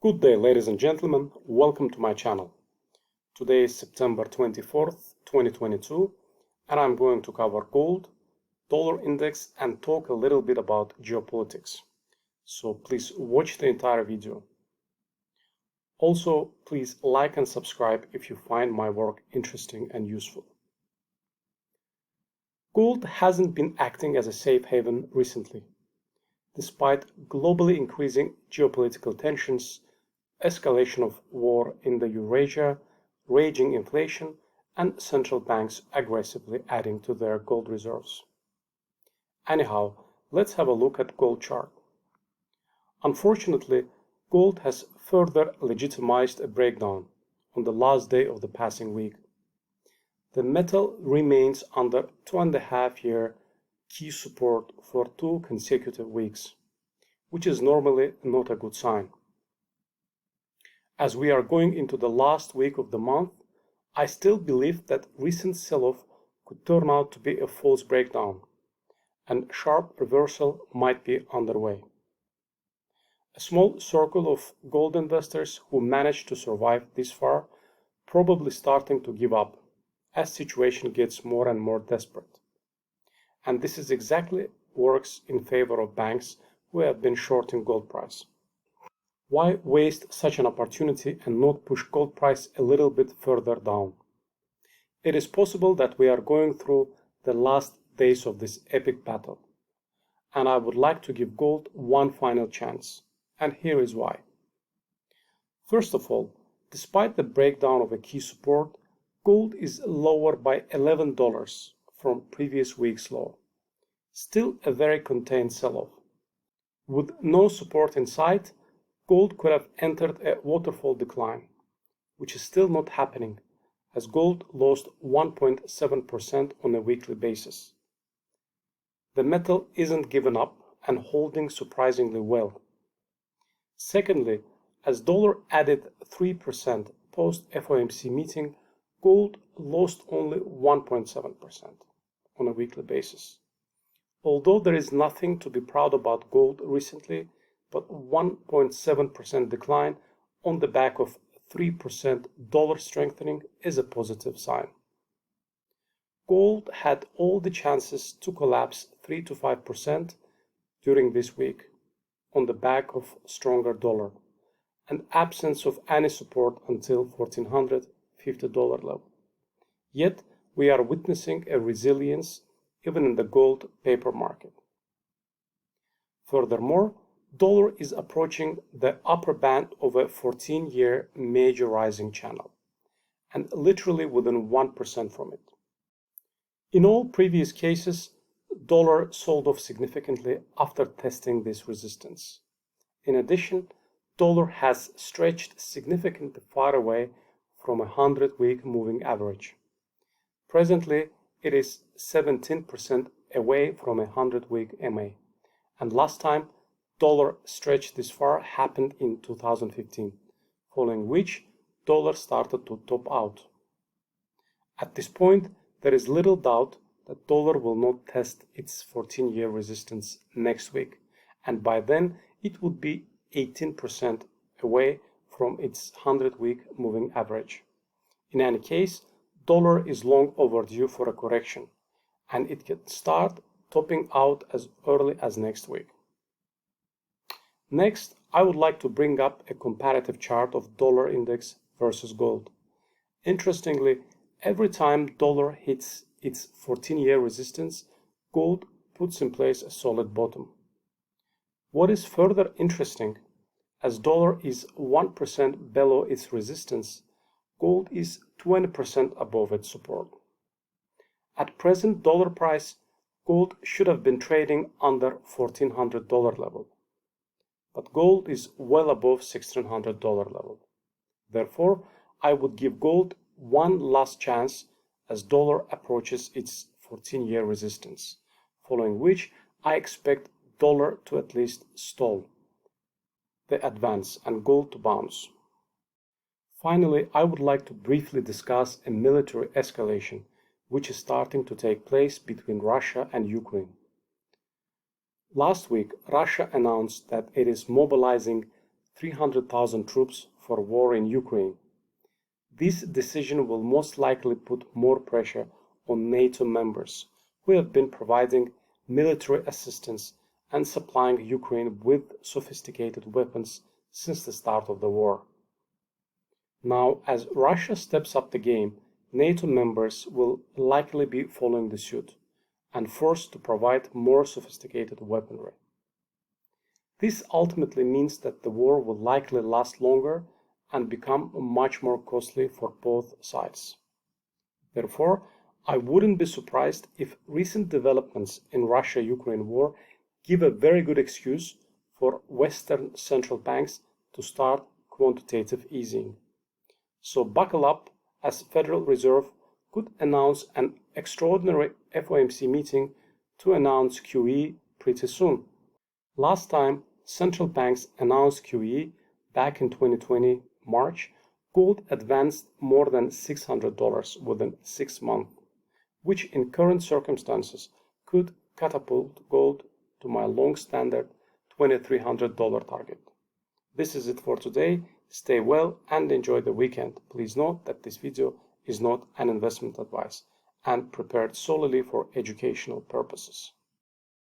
Good day, ladies and gentlemen. Welcome to my channel. Today is September 24th, 2022, and I'm going to cover gold, dollar index, and talk a little bit about geopolitics. So please watch the entire video. Also, please like and subscribe if you find my work interesting and useful. Gold hasn't been acting as a safe haven recently. Despite globally increasing geopolitical tensions, escalation of war in the Eurasia, raging inflation, and central banks aggressively adding to their gold reserves. Anyhow, let's have a look at gold chart. Unfortunately, gold has further legitimized a breakdown on the last day of the passing week. The metal remains under 2.5-year key support for 2 consecutive weeks, which is normally not a good sign. As we are going into the last week of the month, I still believe that recent sell-off could turn out to be a false breakdown, and sharp reversal might be underway. A small circle of gold investors who managed to survive this far probably starting to give up as situation gets more and more desperate. And this is exactly works in favor of banks who have been shorting gold price. Why waste such an opportunity and not push gold price a little bit further down? It is possible that we are going through the last days of this epic battle, and I would like to give gold one final chance, and here is why. First of all, despite the breakdown of a key support, gold is lower by $11 from previous week's low. Still a very contained sell-off. With no support in sight, gold could have entered a waterfall decline, which is still not happening, as gold lost 1.7% on a weekly basis. The metal isn't given up and holding surprisingly well. Secondly, as dollar added 3% post-FOMC meeting, gold lost only 1.7% on a weekly basis. Although there is nothing to be proud about gold recently, but 1.7% decline on the back of 3% dollar strengthening is a positive sign. Gold had all the chances to collapse 3 to 5% during this week on the back of stronger dollar and absence of any support until $1,450 level. Yet we are witnessing a resilience even in the gold paper market. Furthermore, dollar is approaching the upper band of a 14-year major rising channel, and literally within 1% from it. In all previous cases, dollar sold off significantly after testing this resistance. In addition, dollar has stretched significantly far away from a 100-week moving average. Presently, it is 17% away from a 100-week MA, and last time dollar stretched this far happened in 2015, following which dollar started to top out. At this point, there is little doubt that dollar will not test its 14-year resistance next week, and by then it would be 18% away from its 100-week moving average. In any case, dollar is long overdue for a correction, and it can start topping out as early as next week. Next, I would like to bring up a comparative chart of dollar index versus gold. Interestingly, every time dollar hits its 14-year resistance, gold puts in place a solid bottom. What is further interesting, as dollar is 1% below its resistance, gold is 20% above its support. At present dollar price, gold should have been trading under $1,400 level, but gold is well above $1,600 level. Therefore, I would give gold one last chance as dollar approaches its 14-year resistance, following which I expect dollar to at least stall the advance and gold to bounce. Finally, I would like to briefly discuss a military escalation which is starting to take place between Russia and Ukraine. Last week, Russia announced that it is mobilizing 300,000 troops for war in Ukraine. This decision will most likely put more pressure on NATO members, who have been providing military assistance and supplying Ukraine with sophisticated weapons since the start of the war. Now, as Russia steps up the game, NATO members will likely be following the suit and forced to provide more sophisticated weaponry. This ultimately means that the war will likely last longer and become much more costly for both sides. Therefore, I wouldn't be surprised if recent developments in Russia-Ukraine war give a very good excuse for Western central banks to start quantitative easing. So buckle up, as Federal Reserve could announce an extraordinary FOMC meeting to announce QE pretty soon. Last time central banks announced QE back in 2020 March, gold advanced more than $600 within 6 months, which in current circumstances could catapult gold to my long-standard $2,300 target. This is it for today. Stay well and enjoy the weekend. Please note that this video is not an investment advice and prepared solely for educational purposes.